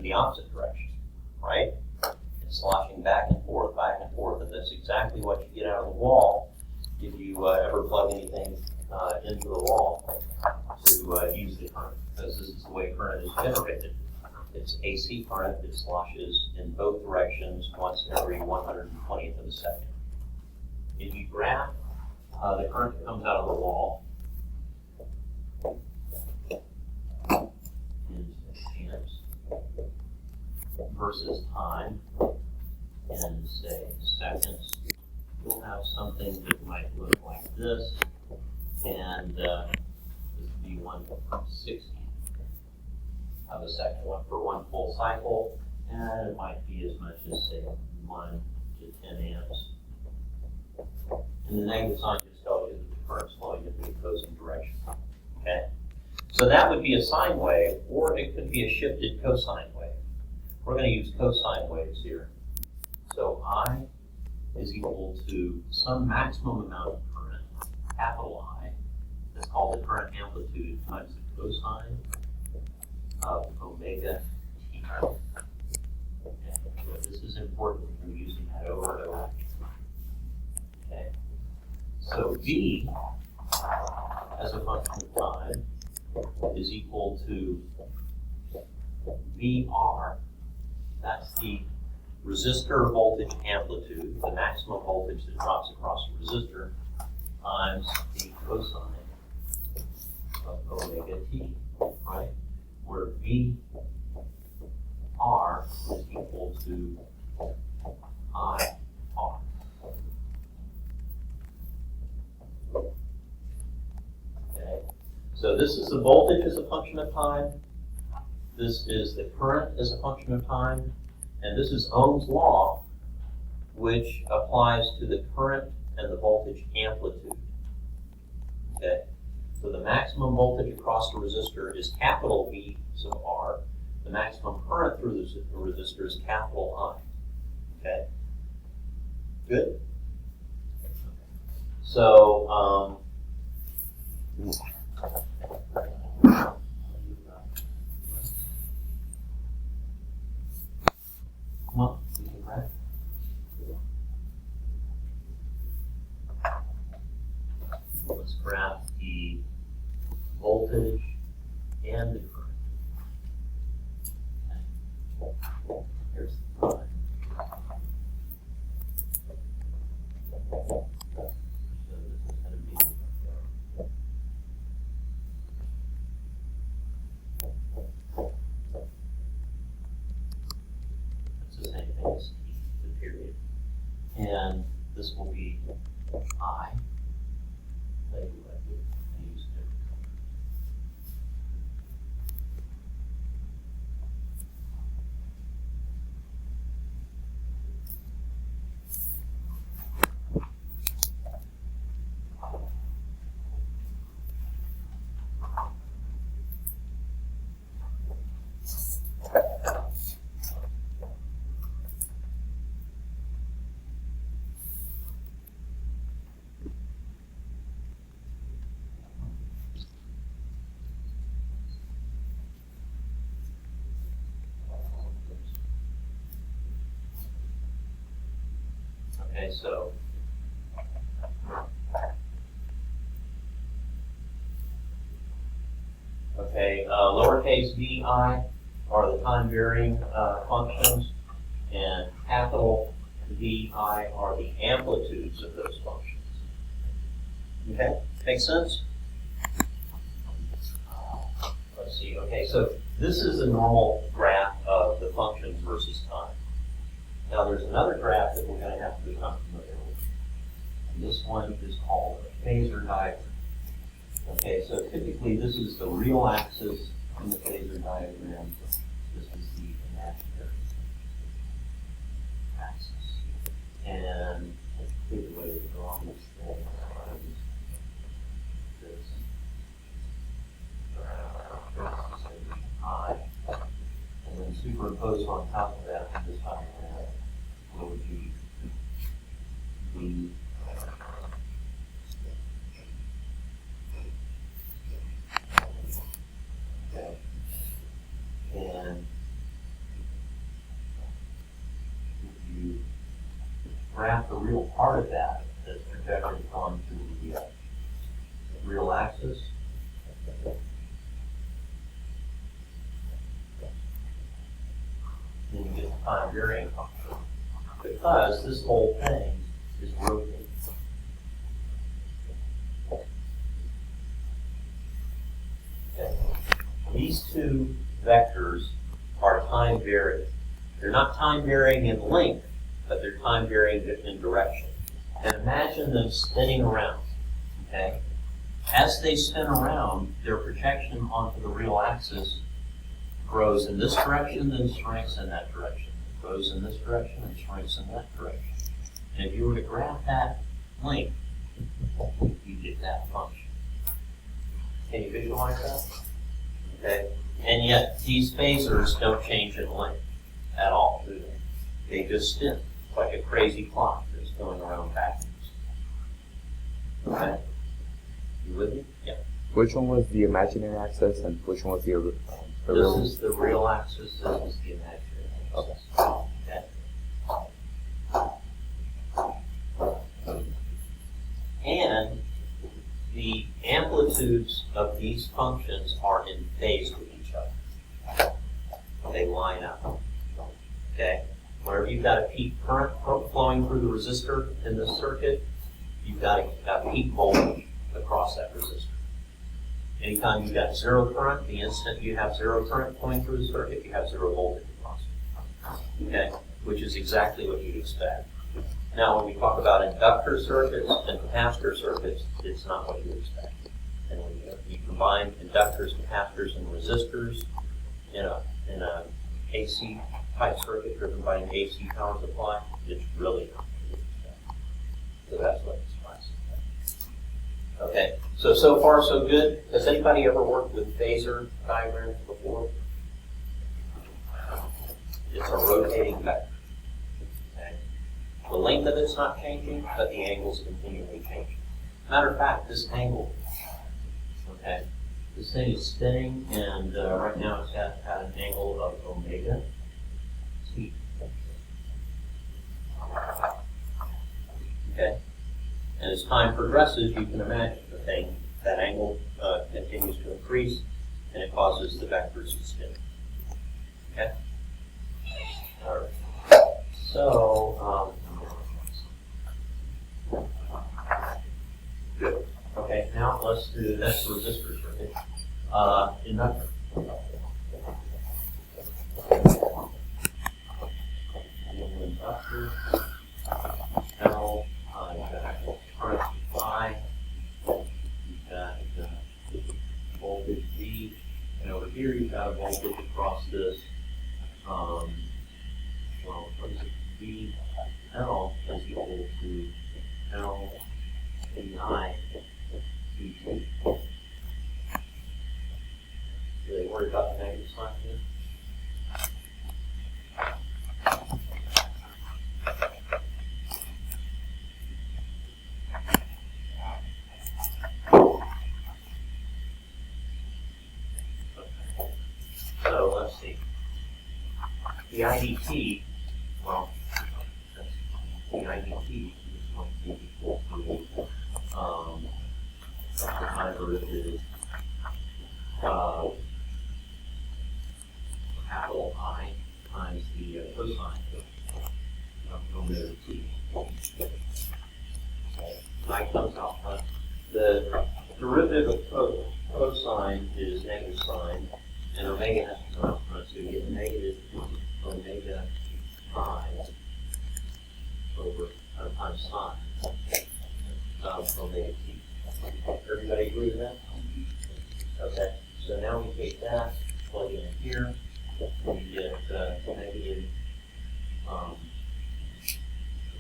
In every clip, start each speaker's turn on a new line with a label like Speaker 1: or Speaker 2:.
Speaker 1: the opposite direction, right? It's sloshing back and forth, and that's exactly what you get out of the wall if you ever plug anything into the wall to use the current, because this is the way current is generated. It's AC current that sloshes in both directions once every 120th of a second. If you graph the current that comes out of the wall in amps versus time in, say, seconds, you'll have something that might look like this, and this would be 1/60 of a second, one for one full cycle, and it might be as much as, say, 1 to 10 amps. And the negative sign just tells you that the current's flowing in the opposing direction. Okay? So that would be a sine wave, or it could be a shifted cosine wave. We're going to use cosine waves here. So I is equal to some maximum amount of current, capital I, that's called the current amplitude, times the cosine of omega t. Okay, so this is important. We're using that over and over. Okay. So V as a function of time is equal to VR. That's the resistor voltage amplitude, the maximum voltage that drops across the resistor, times the cosine of omega t, right? Where VR is equal to IR. Okay, so this is the voltage as a function of time. This is the current as a function of time. And this is Ohm's law, which applies to the current and the voltage amplitude. Okay? So the maximum voltage across the resistor is capital V sub R. The maximum current through the resistor is capital I. Okay? Good? So, come on, you can grab. Let's graph the voltage and the current. Okay. Here's the time. So this is going to be the same thing as t, the period. And this will be I. I use it. Okay, so lowercase vi are the time varying functions, and capital Vi are the amplitudes of those functions. Okay, makes sense? Let's see. Okay, so this is a normal graph of the functions versus time. Now there's another graph that we're going to have to become familiar with. And this one is called a phasor diagram. Okay, so typically this is the real axis in the phasor diagram. This is the imaginary axis. And typically the way we draw this thing is this. I. And then superimpose on top of that this diagram will be the okay. And graph the real part of that that's projected onto the real axis. Then you get the time varying function. Because this whole thing is rotating. Okay. These two vectors are time varying. They're not time varying in length, but they're time varying in direction. And imagine them spinning around. Okay? As they spin around, their projection onto the real axis grows in this direction, then shrinks in that direction. It grows in this direction and shrinks in that direction. And if you were to graph that length, you get that function. Can you visualize that? Okay. And yet, these phasors don't change in length at all, do they? They just spin like a crazy clock that's going around backwards. Okay? You with me? Yeah.
Speaker 2: Which one was the imaginary axis and which one was the real?
Speaker 1: This is the real axis, this is the imaginary axis. Okay. And the amplitudes of these functions are in phase with each other. They line up. Okay? Whenever you've got a peak current flowing through the resistor in this circuit, you've got a peak voltage across that resistor. Anytime you've got zero current, the instant you have zero current flowing through the circuit, you have zero voltage across it. Okay? Which is exactly what you'd expect. Now, when we talk about inductor circuits and capacitor circuits, it's not what you expect. And when you combine inductors, capacitors, and resistors in a AC type circuit driven by an AC power supply, it's really not what you expect. So that's what this class is. Okay, so far so good. Has anybody ever worked with phasor diagrams before? It's a rotating vector. Okay. The length of it's not changing, but the angle's continually changing. Matter of fact, this angle, okay, this thing is spinning, and right now it's at an angle of omega t. Okay. And as time progresses, you can imagine the thing, that angle continues to increase, and it causes the vectors to spin. Okay? All right. So, good. Okay, now let's do the next resistor circuit. Inductor. Inductor. L. Current I, you've got voltage V, and over here you've got a voltage across this, well, what is it? V L is equal to L I VT. Do they worry about the negative sign here? So let's see. The IDT, well, the IDT is going to be equal to the time derivative capital I times the cosine of omega t. I comes out front. The derivative of cosine is negative sine, and omega has to come out front, so you get negative omega I over times sine omega t. Everybody agree with that? Okay, so now we take that, plug it in here, we get negative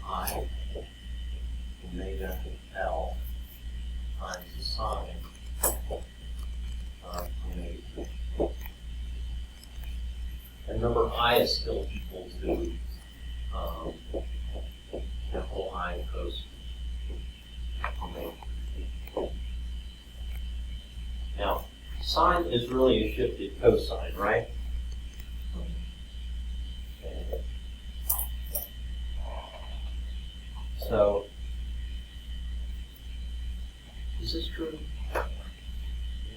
Speaker 1: I omega L times the sine of omega t. And remember, I is still equal to capital I cos omega. Now, sine is really a shifted cosine, right? So, is this true?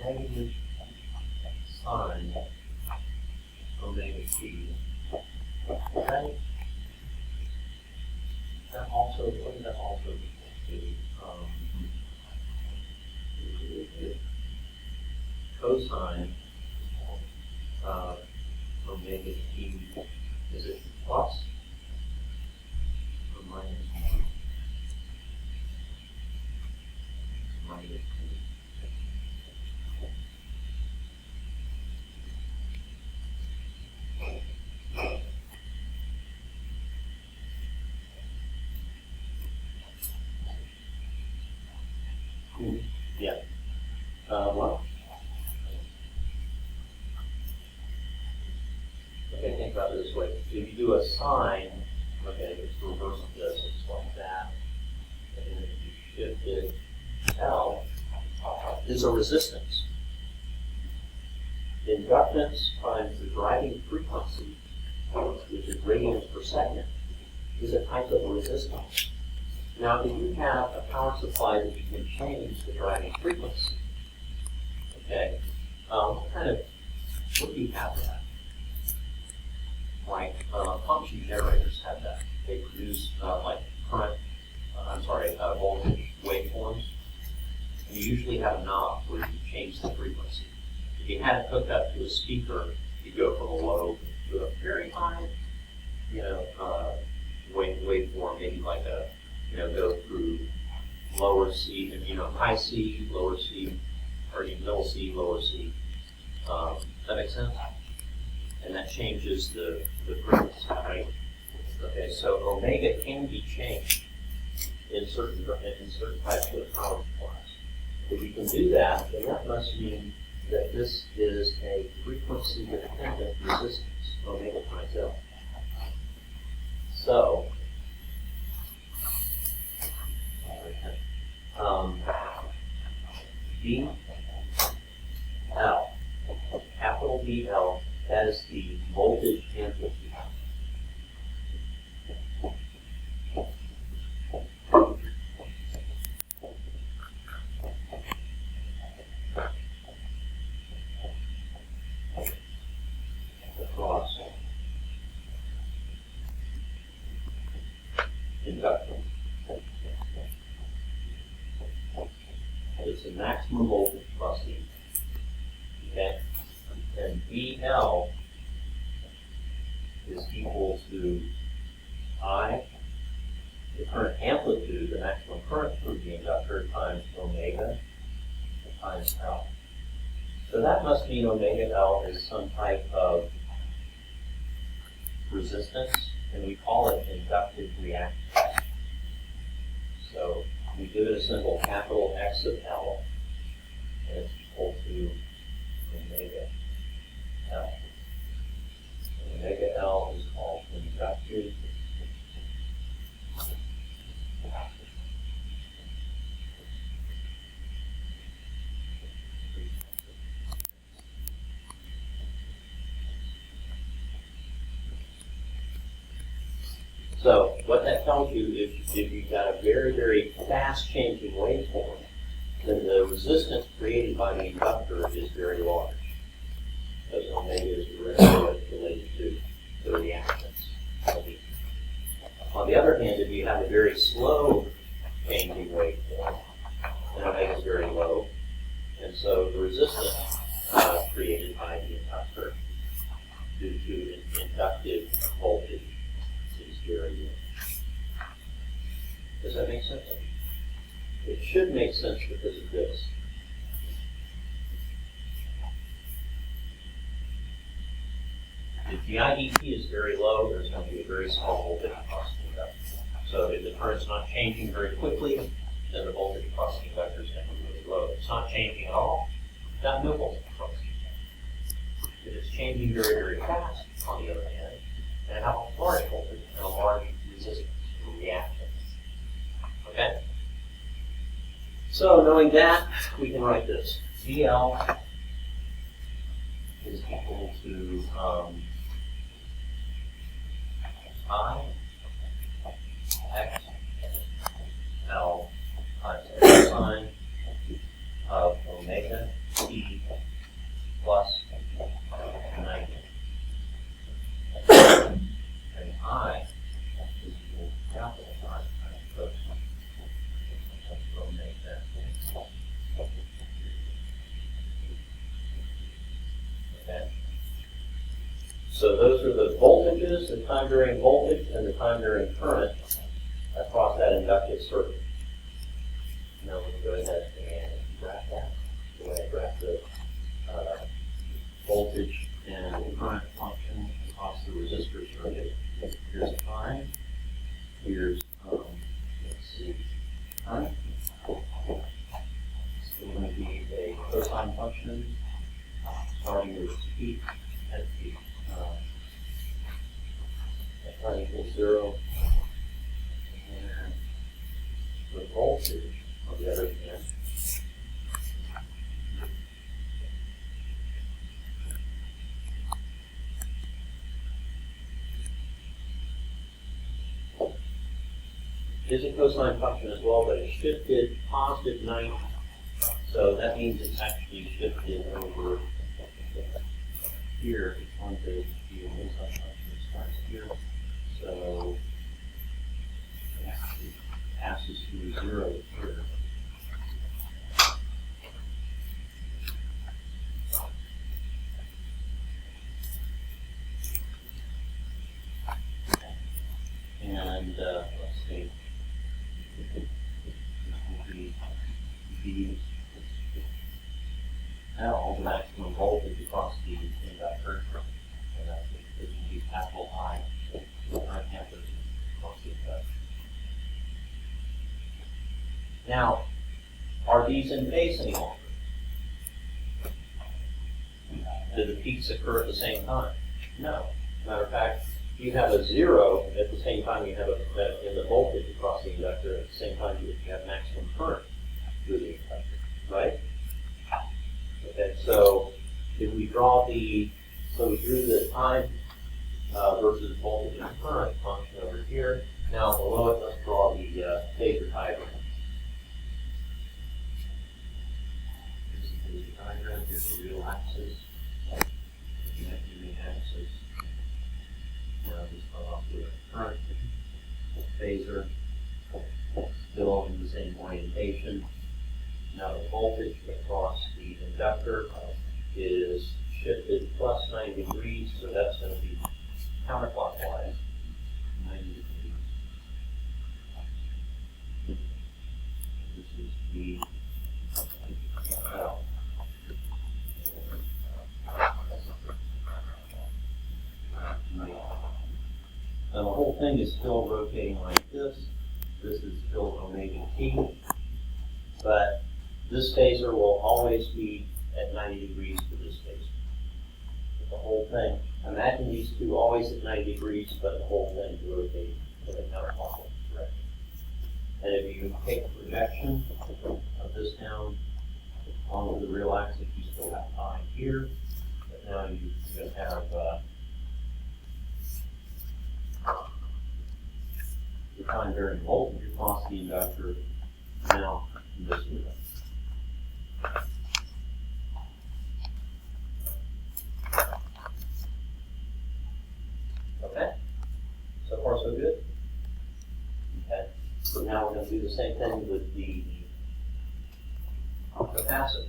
Speaker 1: Negative sine omega t. Right? That also, what does that also equal to? Cosine omega t, is it plus or minus? Minus t. Yeah. Well, okay, think about it this way. If you do a sine, okay, it's the reverse of this, it's like that. And then if you shift it, L is a resistance. Inductance times the driving frequency, which is radians per second, is a type of resistance. Now, if you have a power supply that you can change the driving frequency, okay, what do you have that? Like, function generators have that. They produce, voltage waveforms. You usually have a knob where you change the frequency. If you had it hooked up to a speaker, you go from a low to a very high, waveform, maybe like a, go through lower C, high C, lower C, or middle C, lower C. Does that make sense? And that changes the frequency, right? Okay, so omega can be changed in certain types of power supplies. If you can do that, then that must mean that this is a frequency-dependent resistance, omega times L. So, BL, capital BL, that is the voltage amplitude. Across inductance. It's the maximum voltage crossing. Okay? And BL is equal to I, the current amplitude, the maximum current through the inductor, times omega times L. So that must mean omega L is some type of resistance, and we call it inductive reactance. So we give it a symbol capital X of L, and it's equal to omega L. Omega L is called inductive. So what that tells you is if you've got a very, very fast changing waveform, then the resistance created by the inductor is very large, because omega is directly related to the reactance. On the other hand, if you have a very slow changing waveform, then omega is very low, and so the resistance created by the inductor due to inductive voltage is very low. Does that make sense? It should make sense because of this. If the IDP is very low, there's going to be a very small voltage across the inductor. So if the current's not changing very quickly, then the voltage across the inductor is going to be really low. If it's not changing at all, you've got no voltage across the inductor. If it's changing very, very fast, on the other hand, and have a large voltage and a large resistance or reactance. Okay? So knowing that, we can write this. VL is equal to I X cosine of omega t plus 90. And I is equal to capital I times cosine of omega. Okay. So those are the voltages, the time varying voltage and the time varying current across that inductive circuit. Now we can go ahead and graph that. Go ahead and graph the voltage and current function across the resistor circuit. Here's time. Here's let's see, current. It's going to be a cosine function starting with peak at the at time equals 0, and the voltage on the other hand is a cosine function as well, but it's shifted positive 90. So that means it's actually shifted over here. It's going to be a cosine function that starts here. So it actually passes through 0 here. And let's see. The L, the maximum voltage across the inductor, and this would be capital I, the current amperage across the inductor. Now, are these in phase any longer? Do the peaks occur at the same time? No. Matter of fact, you have a 0 at the same time you have in the voltage across the inductor, at the same time you have maximum current through the inductor, right? Okay, so if we draw we drew the time versus voltage and current function over here. Now below it, let's draw the phasor diagram. Here's the phasor diagram, here's the real axis, the imaginary axis. Now just start off with current phasor, still in the same orientation. Now the voltage across the inductor is shifted plus 90 degrees, so that's going to be counterclockwise, 90 degrees. This is the L. Now the whole thing is still rotating like this. This is still omega t, but this phasor will always be at 90 degrees for this phasor. The whole thing. Imagine these two always at 90 degrees, but the whole thing rotating in the counterclockwise direction. And if you take the projection of this down onto the real axis, you still have I here, but now you're going to have the time varying voltage across the inductor now in this way. Okay, so far so good. Okay, so now we're going to do the same thing with the capacitor.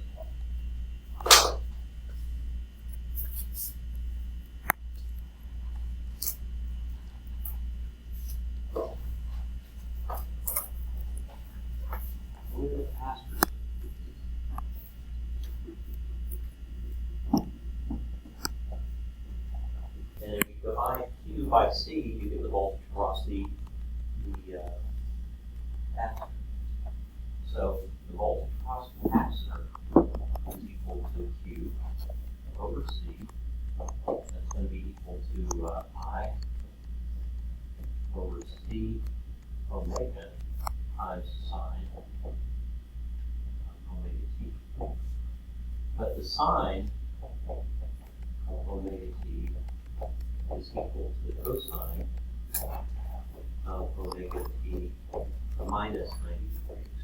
Speaker 1: And if you divide Q by C, you get the voltage across the capacitor. So the voltage across the capacitor is equal to Q over C. That's going to be equal to I over C omega times sine omega t. But the sine of omega t is equal to the cosine of omega t minus 90 degrees.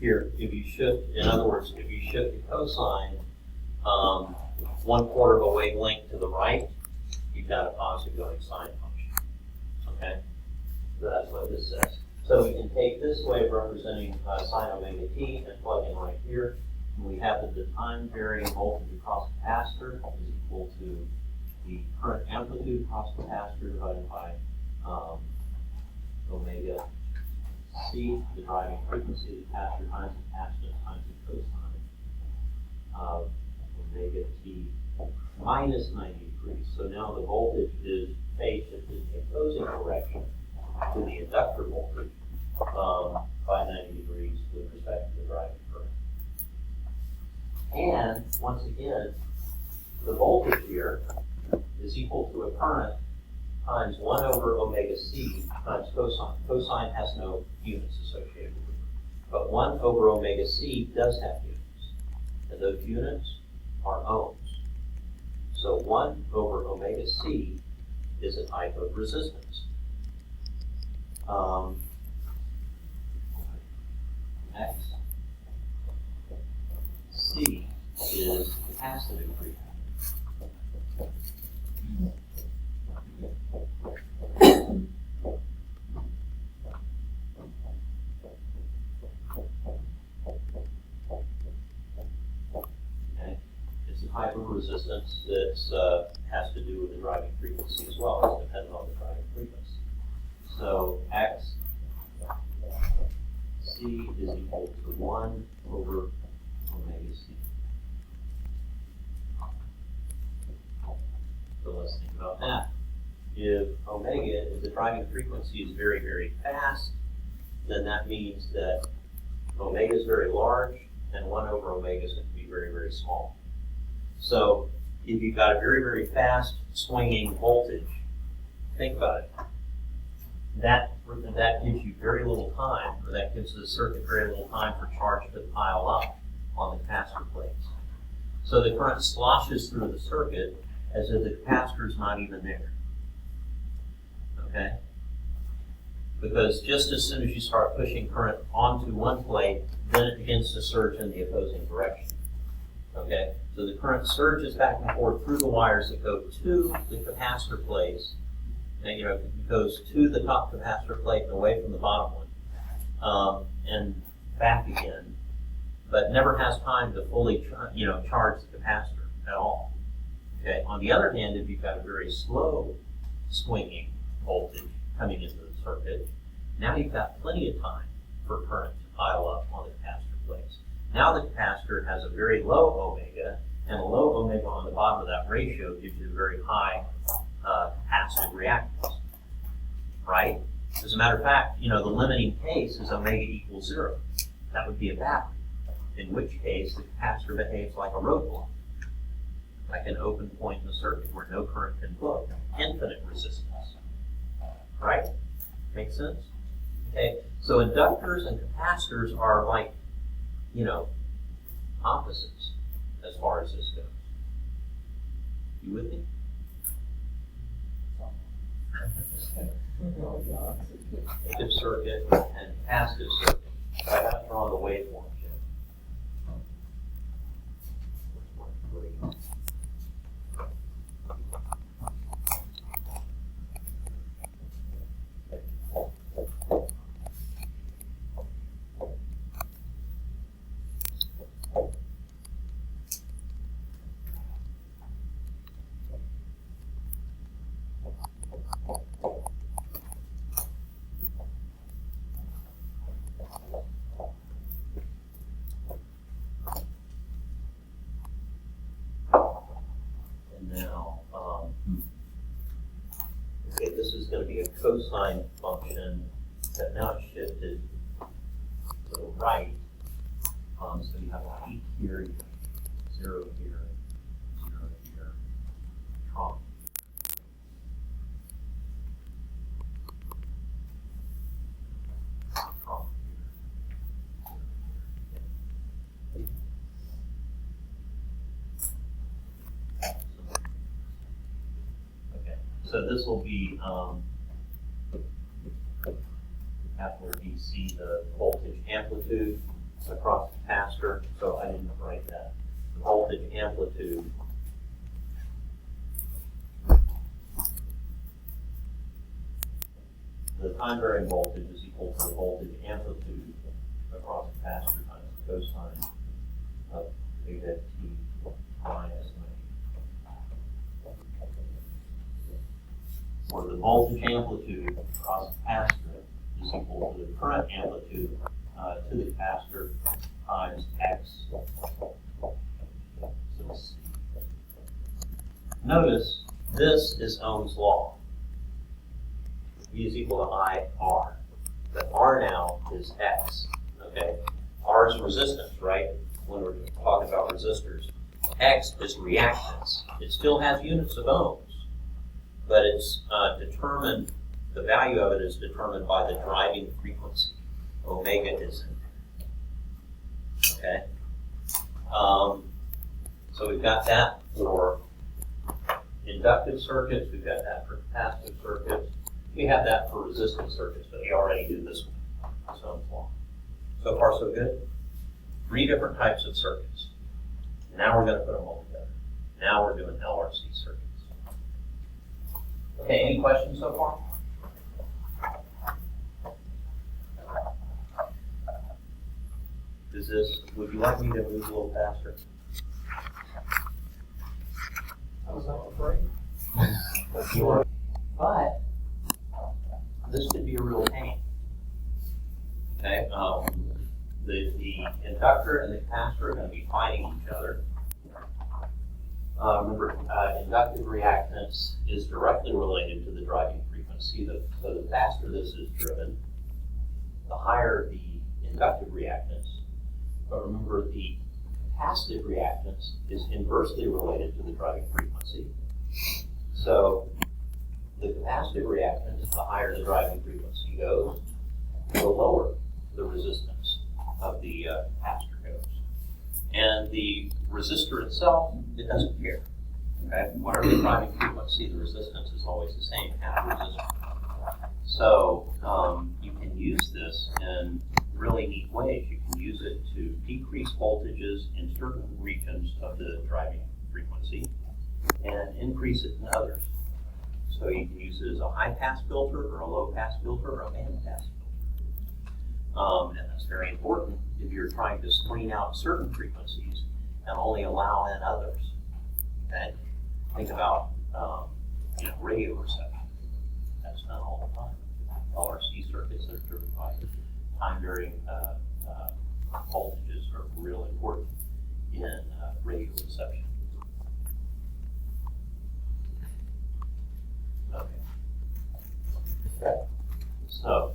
Speaker 1: here, if you shift, in other words, if you shift the cosine 1/4 of a wavelength to the right, you've got a positive going sine function. Okay? So that's what this says. So we can take this way of representing sine omega t and plug in right here. And we have that the time varying voltage across the capacitor is equal to the current amplitude across the capacitor divided by omega c, the driving frequency of the capacitor times the capacitance times the cosine of omega t minus 90 degrees. So now the voltage is phase shifted in the opposing direction to the inductor voltage by 90 degrees with respect to the driving current. And once again, the voltage here is equal to a current times 1 over omega c times cosine. Cosine has no units associated with it. But 1 over omega c does have units. And those units are ohms. So 1 over omega c is a type of resistance. X C is capacitive frequency. Okay, it's a type of resistance that has to do with the driving frequency as well. It's dependent on the driving frequency. So X C is equal to 1 over omega C. So let's think about that. If omega, if the driving frequency is very, very fast, then that means that omega is very large and 1 over omega is going to be very, very small. So if you've got a very, very fast swinging voltage, think about it. That gives you very little time, or that gives the circuit very little time for charge to pile up on the capacitor plates. So the current sloshes through the circuit as if the capacitor is not even there. Okay? Because just as soon as you start pushing current onto one plate, then it begins to surge in the opposing direction. Okay? So the current surges back and forth through the wires that go to the capacitor plates. And, it goes to the top capacitor plate and away from the bottom one, and back again, but never has time to fully, charge the capacitor at all. Okay. On the other hand, if you've got a very slow swinging voltage coming into the circuit, now you've got plenty of time for current to pile up on the capacitor plates. Now the capacitor has a very low omega, and a low omega on the bottom of that ratio gives you a very high capacitive reactance, right? As a matter of fact, the limiting case is omega equals 0. That would be a battery, in which case the capacitor behaves like a roadblock, like an open point in the circuit where no current can flow, infinite resistance, right? Make sense? Okay, so inductors and capacitors are like, opposites as far as this goes. You with me? Active circuit and passive circuit. I have to draw the waveform here. Okay, this is going to be a cosine function that now shifted to the right. So you have a peak here, you have 0 here, 0 here, trough. Trough here. Okay, so this will be after DC, the voltage amplitude across the capacitor, so I didn't write that. The voltage amplitude the time varying voltage is equal to the voltage amplitude across the capacitor times the cosine of beta t minus 90. Where the voltage amplitude across the capacitor is equal to the current amplitude to the capacitor times x. Notice this is Ohm's law. E is equal to IR. But R now is X. Okay? R is resistance, right? When we're talking about resistors. X is reactance. It still has units of ohms, but it's determined, the value of it is determined by the driving frequency. Omega is in there. Okay? So we've got that for inductive circuits, we've got that for capacitive circuits, we have that for resistive circuits, but we already do this one. So far, so good. 3 different types of circuits. Now we're going to put them all together. Now we're doing LRC circuits. Okay, any questions so far? Would you like me to move a little faster? I was not afraid. But this could be a real pain. Okay, the inductor and the capacitor are going to be fighting each other. Remember, inductive reactance is directly related to the driving frequency. So the faster this is driven, the higher the inductive reactance. But remember, the capacitive reactance is inversely related to the driving frequency. So the capacitive reactance, the higher the driving frequency goes, the lower the resistance of the capacitor goes. And the resistor itself, it doesn't care. Okay? Whatever the driving frequency, the resistance is always the same at the resistor. So you can use this in really neat ways. You can use it to decrease voltages in certain regions of the driving frequency and increase it in others. So you can use it as a high-pass filter or a low-pass filter or a band-pass filter. And that's very important if you're trying to screen out certain frequencies and only allow in others. Okay? Think about radio reception. That's done all the time. LRC circuits that are driven by time-varying voltages are real important in radio reception. Okay. So,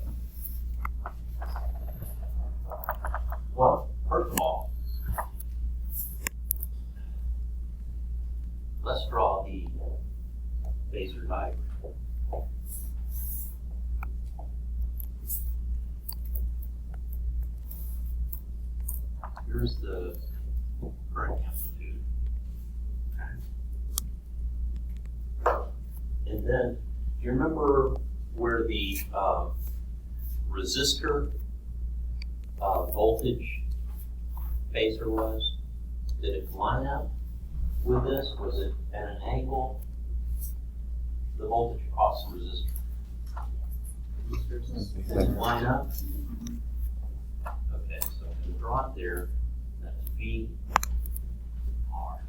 Speaker 1: well, first of all, let's draw the phasor diagram. Here's the current amplitude. And then, do you remember where the resistor voltage phasor was? Did it line up with this? Was it at an angle? The voltage across the resistor. Did it line up? Okay, so I'm going to draw it there. That's V R.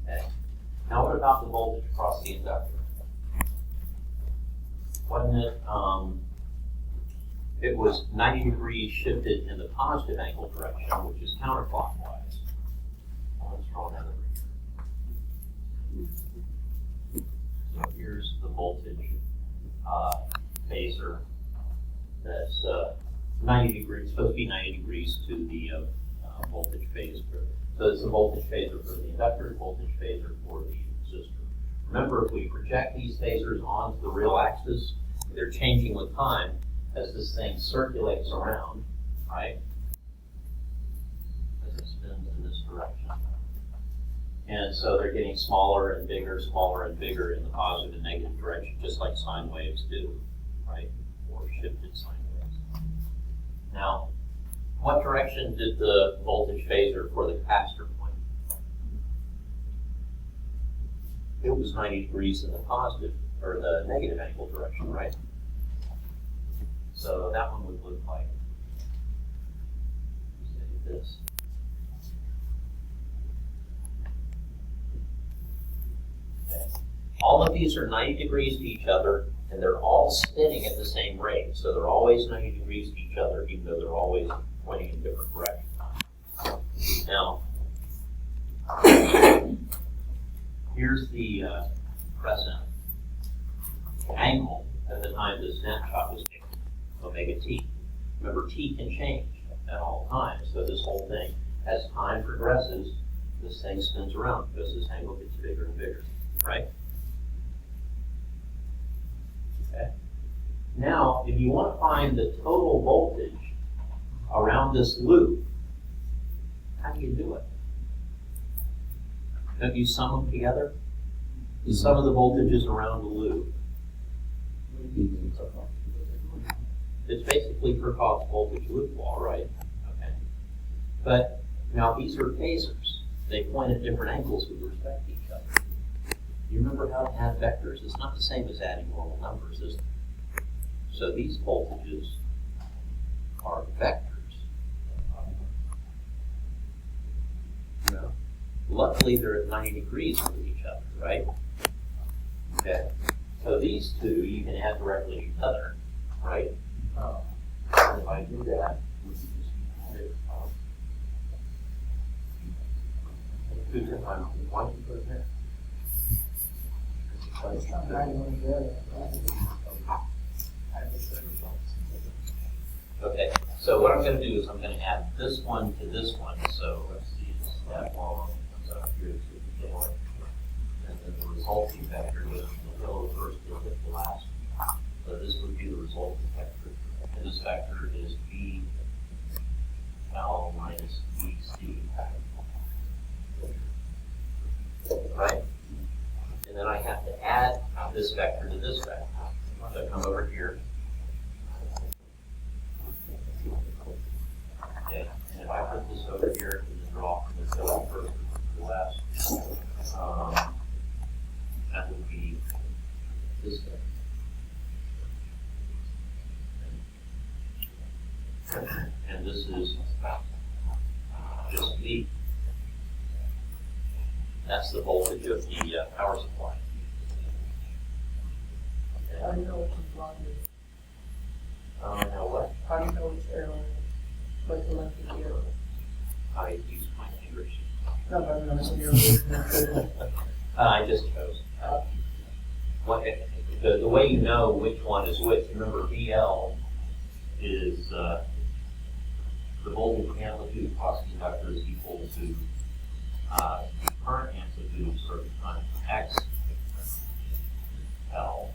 Speaker 1: Okay. Now what about the voltage across the inductor? Wasn't it, it was 90 degrees shifted in the positive angle direction, which is counterclockwise. Let's draw that over here. So here's the voltage phasor that's 90 degrees, supposed to be 90 degrees to the voltage phasor. So it's the voltage phasor for the inductor, voltage phasor for the resistor. Remember, if we project these phasors onto the real axis, they're changing with time as this thing circulates around, right? As it spins in this direction. And so they're getting smaller and bigger in the positive and negative direction, just like sine waves do, right? Or shifted sine waves. Now, what direction did the voltage phasor for the capacitor point? It was 90 degrees in the positive, or the negative angle direction, right? So that one would look like say this. Okay. All of these are 90 degrees to each other, and they're all spinning at the same rate. So they're always 90 degrees to each other, even though they're always pointing in different directions. Now, here's the present angle at the time the snapshot was taken, omega t. Remember, t can change at all times, so this whole thing, as time progresses, this thing spins around because this angle gets bigger and bigger, right? Okay. Now, if you want to find the total voltage around this loop, how do you do it? Don't you sum them together? The sum of the voltages around the loop. It's basically Kirchhoff's voltage loop law, right? Okay. But now these are phasors. They point at different angles with respect to each other. You remember how to add vectors? It's not the same as adding normal numbers, is it? So these voltages are vectors. No. Luckily, they're at 90 degrees with each other, right? Okay. So these two you can add directly to each other, right? And if I do that, why don't you put it there? Okay, so what I'm going to do is I'm going to add this one to this one. So let's see, it's that long comes up here to the yellow, and then the resulting vector goes from the yellow first to the last. So this would be the resulting vector, and this vector is B L minus BC. Right? And then I have to add this vector to this vector. So I come over here. Okay, and if I put this over here and then draw from the yellow first to the last, that would be this vector. And this is just V. That's the voltage of the power supply.
Speaker 3: How do you know which is longer?
Speaker 1: Now what?
Speaker 3: How do you know which arrow, like the length of the arrow?
Speaker 1: I use my fingers.
Speaker 3: No, but I'm not sure.
Speaker 1: I just chose. What, the way you know which one is which, remember VL is the voltage amplitude across the conductor is equal to the current amplitude of certain times X L.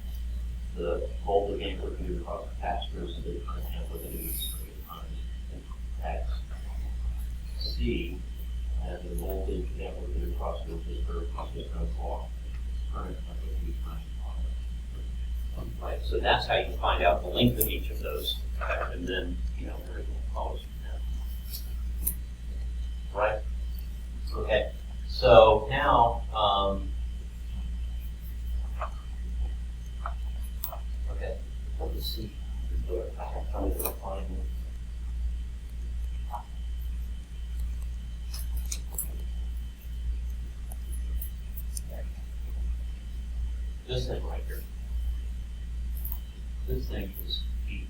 Speaker 1: The voltage amplitude across the capacitor is the current amplitude of certain times X C, and the voltage amplitude across the resistor is going to call current amplitude times R. Right, so that's how you find out the length of each of those, and then everything follows from there. Right? Okay, so now, okay, let's see. I have time to find it. This thing right here. This thing is B.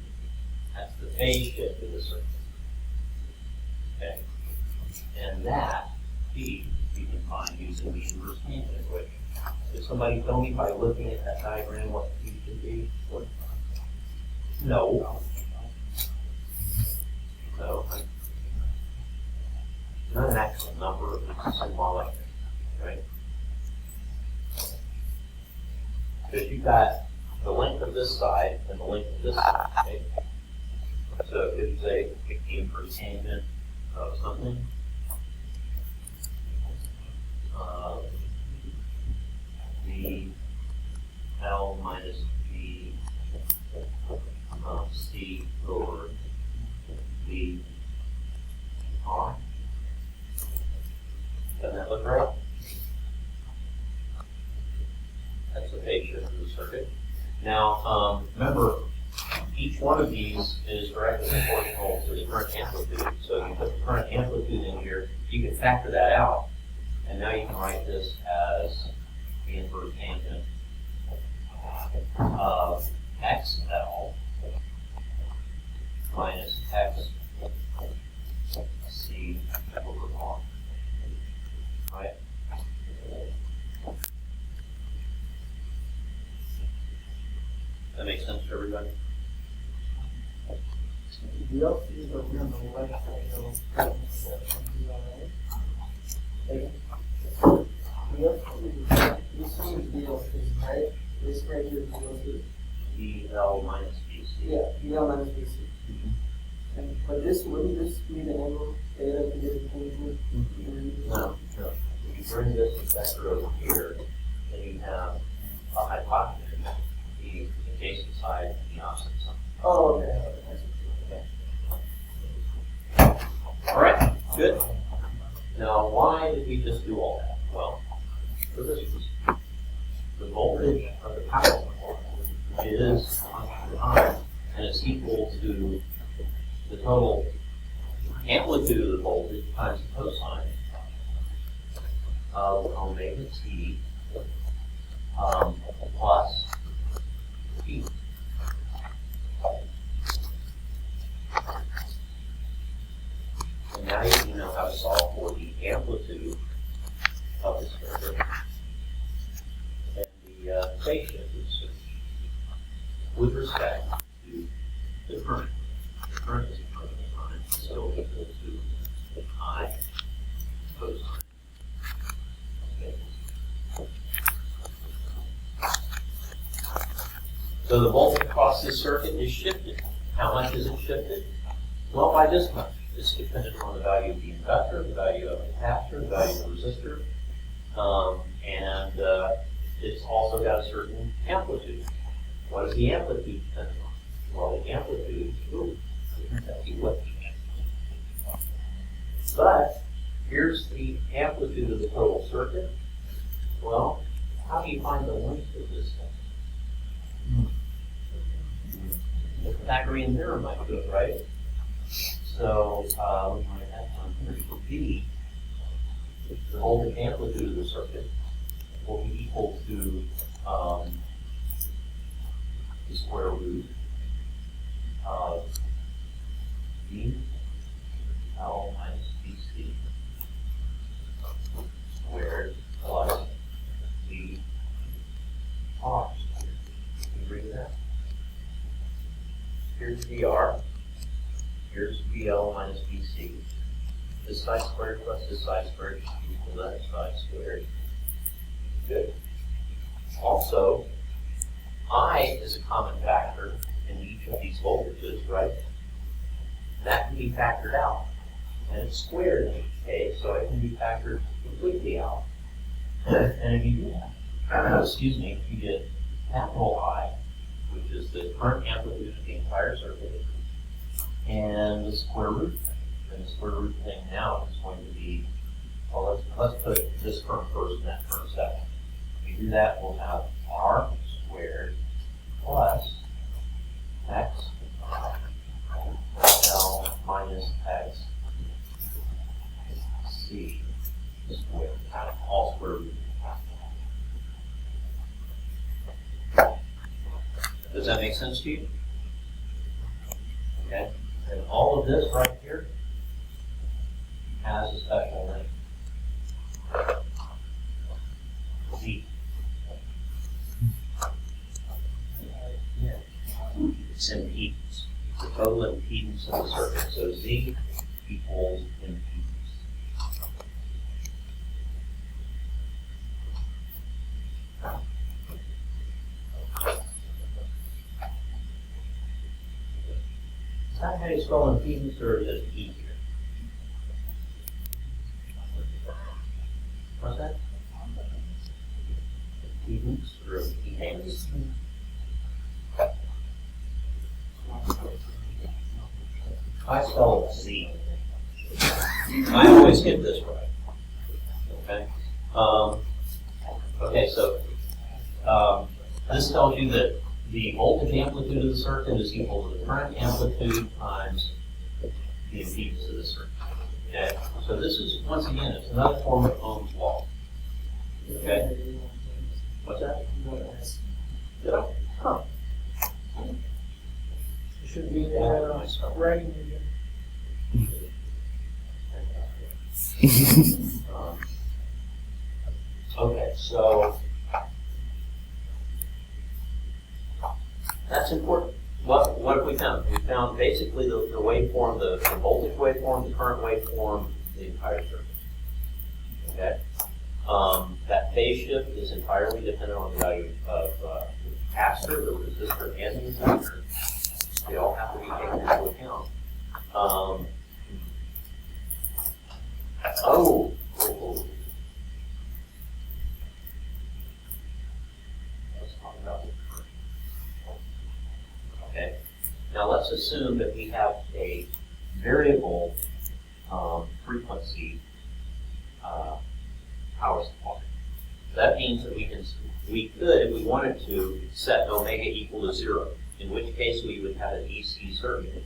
Speaker 1: That's the phase shift of the circuit. Okay, and that B you can find using the inverse tangent equation. Did somebody tell me by looking at that diagram what B should be? No. So, not an actual number, it's symbolic, right? Because you've got the length of this side and the length of this side, right? So if you say the inverse tangent of something, V L minus V C over V look right? That's the phase shift of the circuit. Now, remember, each one of these is directly proportional to the current amplitude. So you put the current amplitude in here, you can factor that out. And now you can write this as the inverse tangent of XL minus XC over R. Right? That makes sense to everybody?
Speaker 3: The LCs are here on the left side of the this one is DLC, right? This right here is DLC.
Speaker 1: DL minus BC.
Speaker 3: Yeah, DL minus BC. And but this wouldn't this be the angle theta to get it changed?
Speaker 1: No, no. If you bring this vector over here, then you have a hypotenuse, the adjacent side and the opposite side.
Speaker 3: Oh, okay.
Speaker 1: All right, good. Now, why did we just do all that? Well, for this reason. The voltage of the power supply is constant time, and it's equal to the total amplitude of the voltage times the cosine of omega t plus P. And now you know how to solve for the amplitude of the circuit and the phase shift of the circuit with respect to the current. The current is a current time, so equal to I cosine. Okay. So the voltage across this circuit is shifted. How much is it shifted? Well, by this much. It's dependent on the value of the inductor, the value of the capacitor, the value of the resistor, and it's also got a certain amplitude. What is the amplitude dependent on? Well, the amplitude, but here's the amplitude of the total circuit. Well, how do you find the length of this thing? The Pythagorean theorem might do it, right? So, we might have on B, the voltage amplitude of the circuit will be equal to the square root of V L minus BC squared plus V R. Can you read that? Here's VR. Here's VL minus BC. This side squared plus this side squared is equal to that side squared. Good. Also, I is a common factor in each of these voltages, right? That can be factored out. And it's squared in each case, so it can be factored completely out. And if you do that, excuse me, you get capital I, which is the current amplitude of the entire circuit, and the square root thing. And the square root thing now is going to be, well, let's put this term first and that term second. If we do that, we'll have R squared plus X L minus X C squared, all square root. Does that make sense to you? Okay. And all of this right here has a special name. Z. It's impedance. The total impedance of the circuit. So Z equals impedance. Is that how you spell impedance, or is it easier? What's that? Impedance or impedance? I spell it Z. I always get this right. Okay? Okay, so this tells you that the voltage amplitude of the circuit is equal to the current amplitude times the impedance of the circuit. Okay, so this is, once again, it's another form of Ohm's law. Okay, what's that? Did I? Huh.
Speaker 3: It should be writing again.
Speaker 1: Okay, so that's important. What have we found? We found basically the waveform, the voltage waveform, the current waveform, the entire circuit. Okay? That phase shift is entirely dependent on the value of capacitor, the resistor, and the inductor. They all have to be taken into account. Let's talk about the current. Okay. Now let's assume that we have a variable frequency power supply. That means that we could, if we wanted to, set omega equal to 0, in which case we would have an DC circuit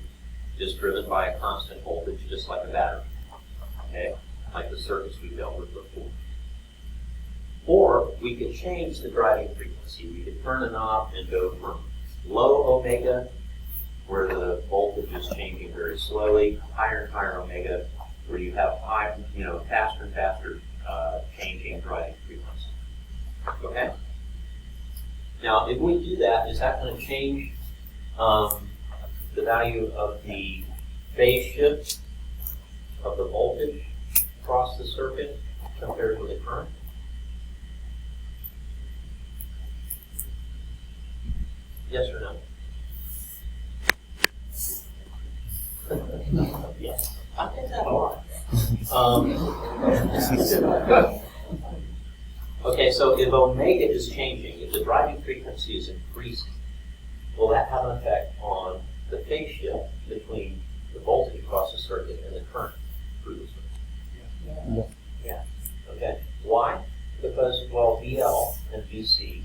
Speaker 1: just driven by a constant voltage, just like a battery. Okay? Like the circuits we dealt with before. Or we could change the driving frequency. We could turn a knob and go from low omega, where the voltage is changing very slowly, higher and higher omega, where you have high, faster and faster changing driving frequency. Okay? Now, if we do that, is that going to change the value of the phase shift of the voltage across the circuit compared with the current? Yes or no? Yes. I think that a lot. Okay, so if omega is changing, if the driving frequency is increasing, will that have an effect on the phase shift between the voltage across the circuit and the current through the circuit? Yeah. Okay. Why? Because, well, VL and VC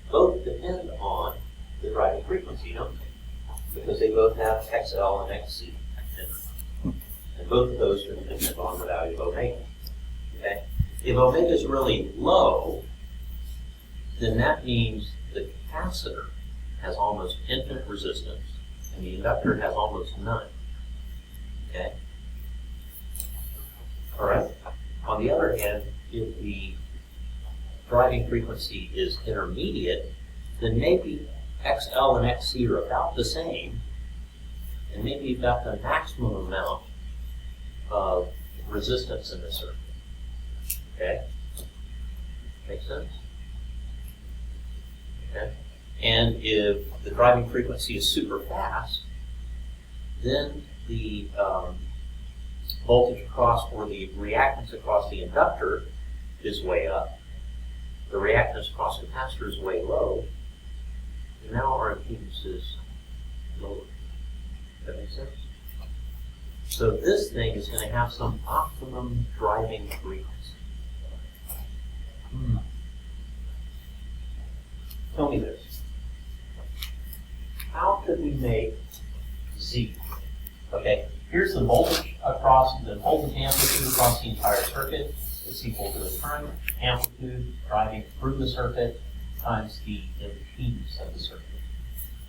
Speaker 1: both depend on the driving frequency, don't they? Because they both have XL and XC. And both of those are dependent on the value of omega. Okay? If omega is really low, then that means the capacitor has almost infinite resistance and the inductor has almost none. Okay? Alright? On the other hand, if the driving frequency is intermediate, then maybe XL and XC are about the same, and maybe you've got the maximum amount of resistance in the circuit. Okay? Make sense? Okay? And if the driving frequency is super fast, then the voltage across, or the reactance across the inductor is way up. The reactance across the capacitor is way low. And now our impedance is lower. Does that make sense? So this thing is going to have some optimum driving frequency. Tell me this. How could we make Z? Okay, here's the voltage across, the voltage amplitude across the entire circuit. It's equal to the current amplitude driving through the circuit times the impedance of the circuit.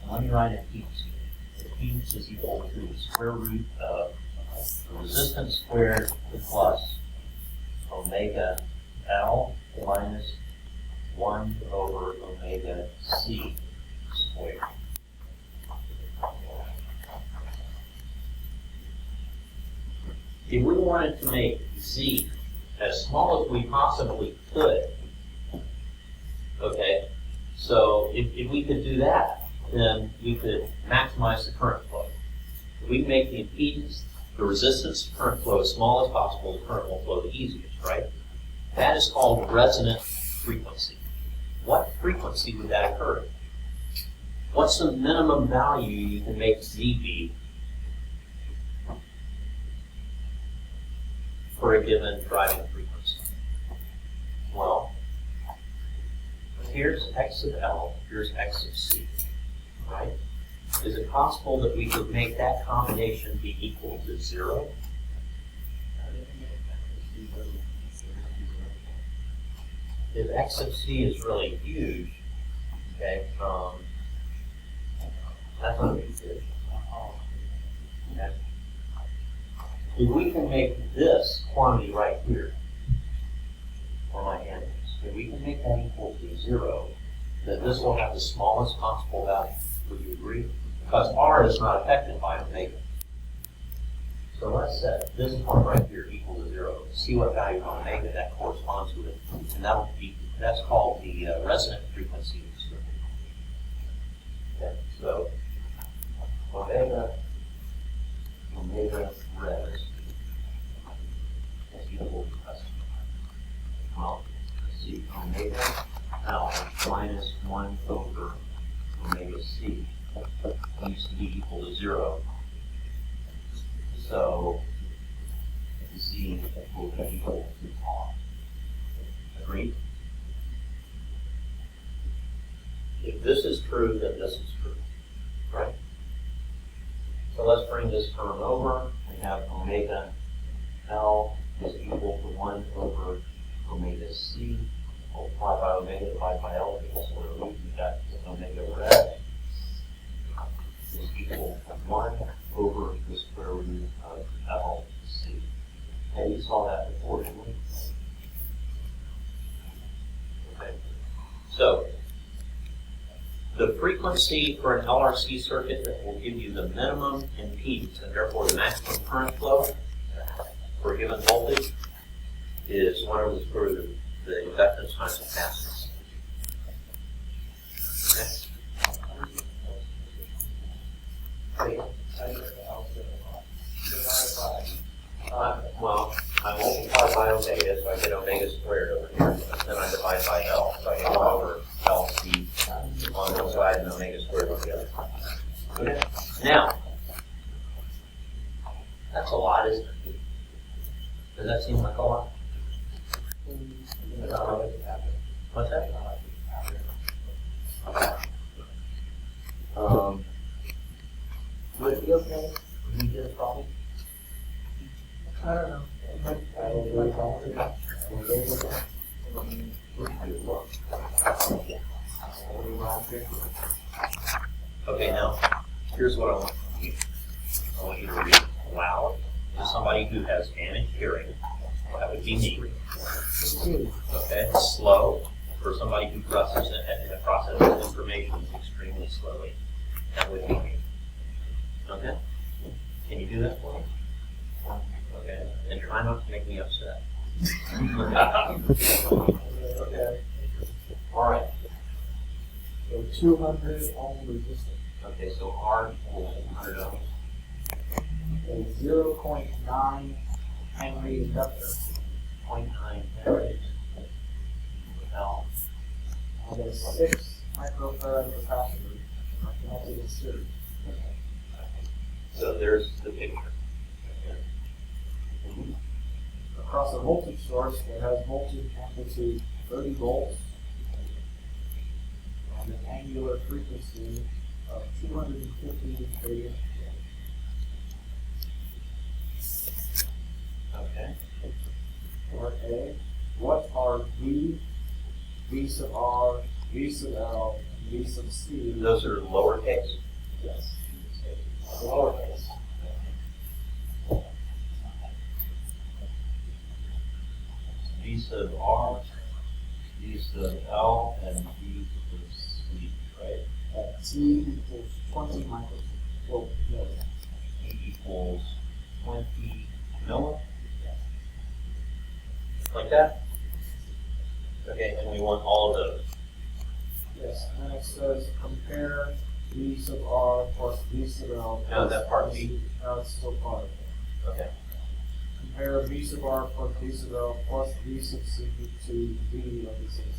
Speaker 1: And let me write impedance here. Impedance is equal to the square root of the resistance squared plus omega L minus 1 over omega C squared. If we wanted to make Z as small as we possibly could, okay, so if we could do that, then we could maximize the current flow. If we make the impedance, the resistance, current flow as small as possible, the current will flow the easiest, right? That is called resonant frequency. What frequency would that occur at? What's the minimum value you can make Z be for a given driving frequency? Well, here's x of L, here's x of C, right? Is it possible that we could make that combination be equal to 0? If x of C is really huge, okay, that's not a big deal. Okay. If we can make this quantity right here, where my hand is, if we can make that equal to 0, then this will have the smallest possible value. Would you agree? Because R is not affected by omega. So let's set this one right here equal to 0. See what value of omega that corresponds with, and that's called the resonant frequency of the circuit. Okay, so omega res is equal to us. Well, let's see, omega L minus 1 over omega C needs to be equal to 0. So Z will be equal to R. Agreed? If this is true, then this is true, right? So let's bring this term over and have omega L is equal to 1 over omega C multiplied by omega divided by L equals square root. We've got omega red is equal to 1 over the square root of LC. And you saw that before, didn't we? Okay. So, the frequency for an LRC circuit that will give you the minimum impedance and therefore the maximum current flow for a given voltage is 1 over the square root of the inductance times capacitance. Okay? Well, I multiply by omega, so I get omega squared over here. Then I divide by L, so I get 1 over LC on one side and omega squared on the other. Okay. Now, that's a lot, isn't it? Does that seem like a lot? What's that? Would it be okay if we did a problem?
Speaker 3: I don't know.
Speaker 1: Okay, now, here's what I want from you. I want you to read loud to somebody who has damaged hearing. That would be me. Okay, slow for somebody who processes information extremely slowly. That would be me. Okay? Can you do that for me? Okay, and try not to make me upset. Okay. All right.
Speaker 3: So 200 ohm resistance.
Speaker 1: Okay, so R equals 100 ohms.
Speaker 3: A 0.9 Henry inductor.
Speaker 1: 0.9 Henry. L.
Speaker 3: And a 6 microfarad capacitor connected in series.
Speaker 1: So there's the picture.
Speaker 3: Across a voltage source that has voltage amplitude 30 volts and an angular frequency of 250 radians.
Speaker 1: Okay.
Speaker 3: Part A. What are V, V sub R, V sub L, and V sub C?
Speaker 1: Those are lowercase.
Speaker 3: Yes. Lowercase.
Speaker 1: V sub R, V sub L, and V sub C, right?
Speaker 3: At T equals 20 microfarad. Well, no.
Speaker 1: E equals 20 milli. Like that? Okay, and we want all of those.
Speaker 3: Yes, and then it says compare V sub R plus V sub L.
Speaker 1: No, that part B.
Speaker 3: No, it's still part of it.
Speaker 1: Okay.
Speaker 3: Compare V sub R plus V sub L plus V sub C to V of the system.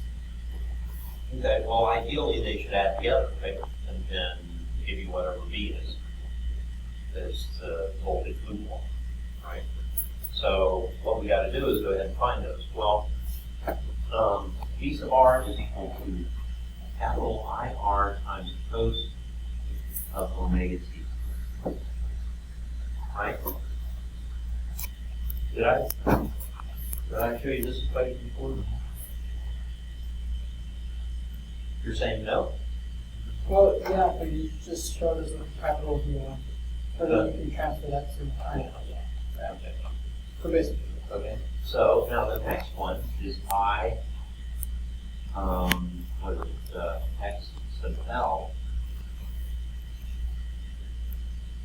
Speaker 1: Okay, well, ideally they should add together, right? And then give you whatever V is. Is the voltage loop one, right? So what we got to do is go ahead and find those. Well, V sub R is equal to capital IR times cos of omega t. Right? Did I show you this equation before? You're saying no?
Speaker 4: Well, yeah, but you just showed us the capital here, so then you can transfer that to I.
Speaker 1: Okay.
Speaker 4: So basically,
Speaker 1: Okay. So now the next one is I, what is it, x sub L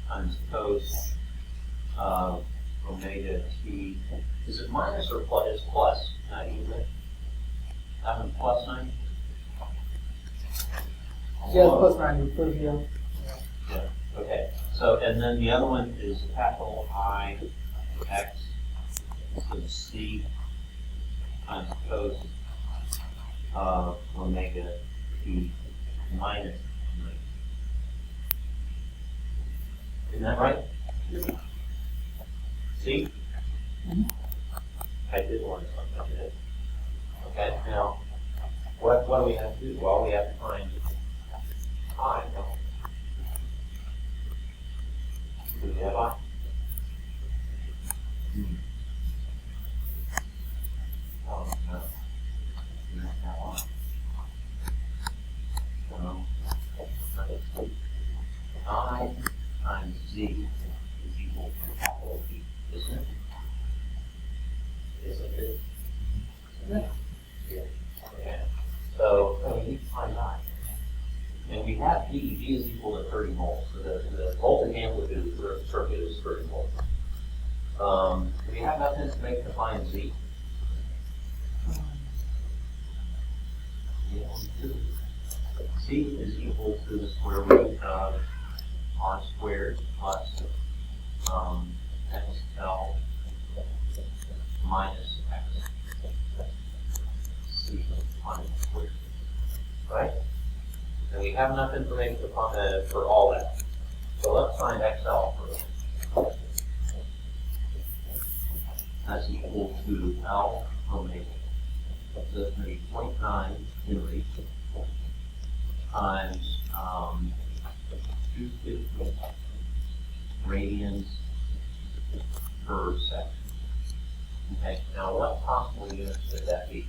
Speaker 1: times cos of omega t. Is it minus or plus? It's plus 90, isn't it? That one plus 90?
Speaker 4: yeah, it's plus 90, prove here.
Speaker 1: Okay, so, and then the other one is capital I x sub c times cos of omega t minus omega. Isn't that right? See? I did learn something, didn't I? Okay, now, what do we have to do? Well, we have to find I, no? Do we have I? Oh, no. We don't have I. No. I times Z is equal to capital V, isn't it? Isn't it? Yeah. Okay. So we need to find I. And we have V. V is equal to 30 moles. So the voltage amplitude of the circuit is 30 moles. Do we have nothing to make define Z? Yeah, we do. C is equal to the square root of R squared plus XL minus X C minus squared. Right? And we have enough information for all that. So let's find XL first. That's equal to L omega. So it's going to be 0.9 Henry times 250 radians per second. Okay, now what possible units could that be?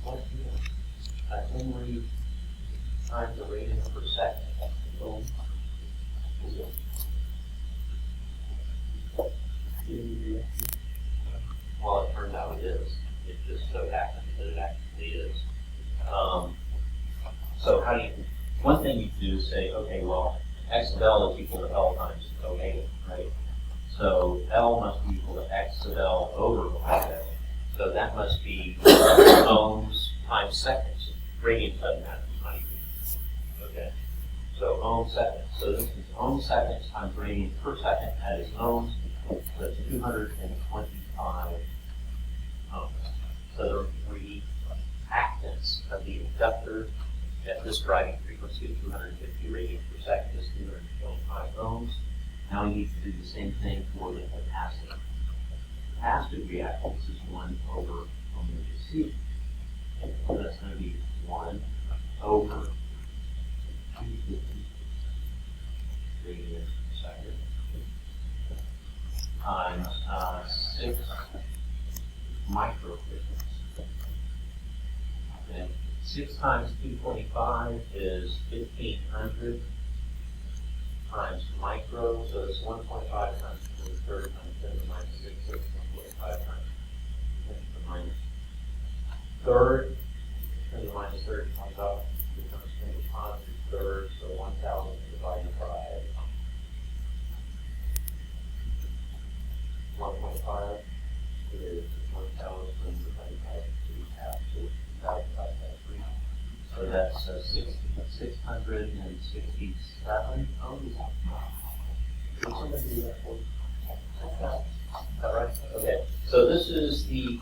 Speaker 1: What unit? A Henry times a radian per second. So, is it? Well, it turns out it is. It just so happens that it actually is. So how do you, one thing you can do is say, okay, well, X of L is equal to L times omega, right? So L must be equal to X of L over omega. So that must be ohms times seconds. Radians doesn't matter, it's not even. Okay? So ohm seconds. So this is ohm seconds times radians per second. That is ohms. So that's 225 ohms. So the reactance of the inductor at this driving frequency of 250 radians per second is 225 ohms. Now you need to do the same thing for the capacitor. Capacitive reactance is 1 over omega c. So that's going to be 1 over 250 radians per second times 6 microfarads. Okay. 6 times 225 is 1500 times micro, so it's 1.5 times 30 times 10 to the minus 6, so it's 1.5 times 10 to the minus third, 10 to the minus 30 comes out, becomes 10 to the positive third, so 1,000 divided by 1.5 is 1,000 divided by 3 halves, so 1,000 divided by 3. So that's 667 ohms. Is that right? Okay. So this is the